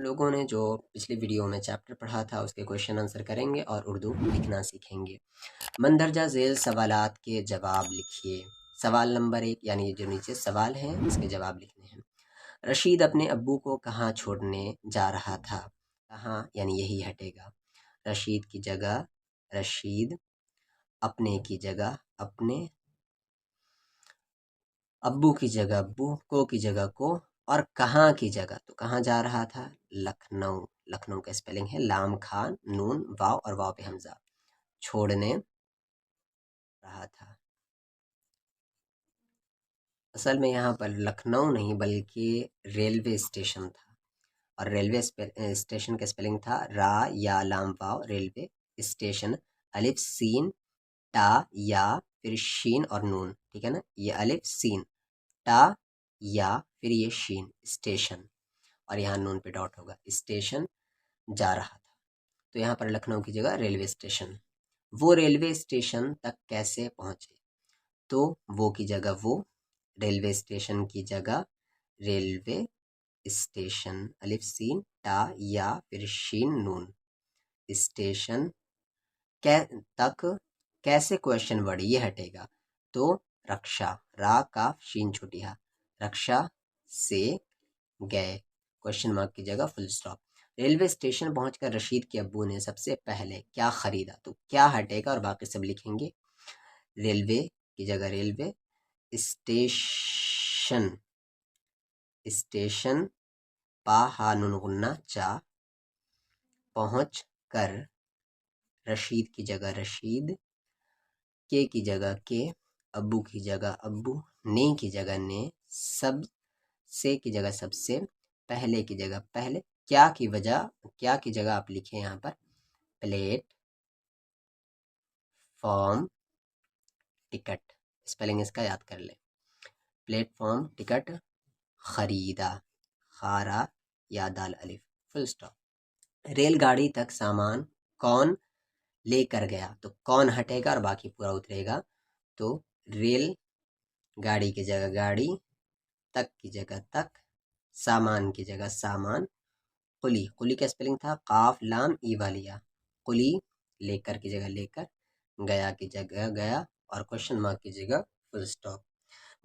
लोगों ने जो पिछली वीडियो में चैप्टर पढ़ा था उसके क्वेश्चन आंसर करेंगे और उर्दू लिखना सीखेंगे। मंदरजा झेल सवालात के जवाब लिखिए। सवाल नंबर 1 यानी जो नीचे सवाल हैं इसके जवाब लिखने हैं। रशीद अपने अब्बू को कहाँ छोड़ने जा रहा था? कहाँ यानी यही हटेगा। रशीद की जगह रशीद, अपने की जगह अपने, अब्बू की जगह अब्बू, को की जगह को, और कहाँ की जगह तो कहाँ जा रहा था? लखनऊ। लखनऊ का स्पेलिंग है लाम खान नून वाव और वाव पे हमजा। छोड़ने रहा था। असल में यहाँ पर लखनऊ नहीं बल्कि रेलवे स्टेशन था, और रेलवे स्टेशन का स्पेलिंग था रा या लाम वाव रेलवे स्टेशन, अलिफ सीन टा या फिर शीन और नून, ठीक है ना। ये अलिफ सीन टा या फिर ये शीन स्टेशन, और यहाँ नून पे डॉट होगा। स्टेशन जा रहा था, तो यहाँ पर लखनऊ की जगह रेलवे स्टेशन। वो रेलवे स्टेशन तक कैसे पहुँचे? तो वो की जगह वो, रेलवे स्टेशन की जगह रेलवे स्टेशन, अलिफ सीन टा या फिर शीन नून, स्टेशन तक कैसे क्वेश्चन वर्ड ये हटेगा। तो रक्षा, रा काफ शीन छुटिया, रक्षा से गए, क्वेश्चन मार्क की जगह फुल स्टॉप। रेलवे स्टेशन पहुंचकर रशीद के अब्बू ने सबसे पहले क्या खरीदा? तो क्या हटेगा और बाकी सब लिखेंगे। रेलवे की जगह रेलवे स्टेशन, स्टेशन पा हा नुन गुन्ना चा, पहुंच कर, रशीद की जगह रशीद, के की जगह के, अब्बू की जगह अब्बू, ने की जगह ने, सब से की जगह सबसे, पहले की जगह पहले, क्या की वजह, क्या की जगह आप लिखें यहाँ पर प्लेट फॉर्म टिकट, स्पेलिंग इसका याद कर ले। प्लेटफॉर्म टिकट खरीदा, खारा या दाल अलिफ फुल स्टॉप। रेलगाड़ी तक सामान कौन लेकर गया? तो कौन हटेगा और बाकी पूरा उतरेगा। तो रेल गाड़ी की जगह गाड़ी, तक की जगह तक, सामान की जगह सामान, कुली, कुली का स्पेलिंग था काफ लाम ई वालिया, कुली, लेकर की जगह लेकर, गया की जगह गया, और क्वेश्चन मार्क की जगह फुल स्टॉप।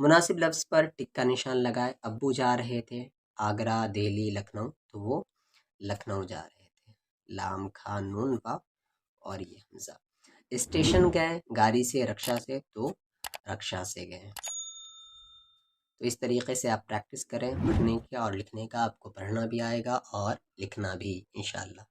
मुनासिब लफ्ज़ पर टिक का निशान लगाए। अब्बू जा रहे थे आगरा दिल्ली लखनऊ, तो वो लखनऊ जा रहे थे, लाम खान नून वाव और ये हमजा। स्टेशन गए गाड़ी से रक्षा से, तो रक्षा से गए। तो इस तरीके से आप प्रैक्टिस करें पढ़ने का और लिखने का, आपको पढ़ना भी आएगा और लिखना भी इंशाल्लाह।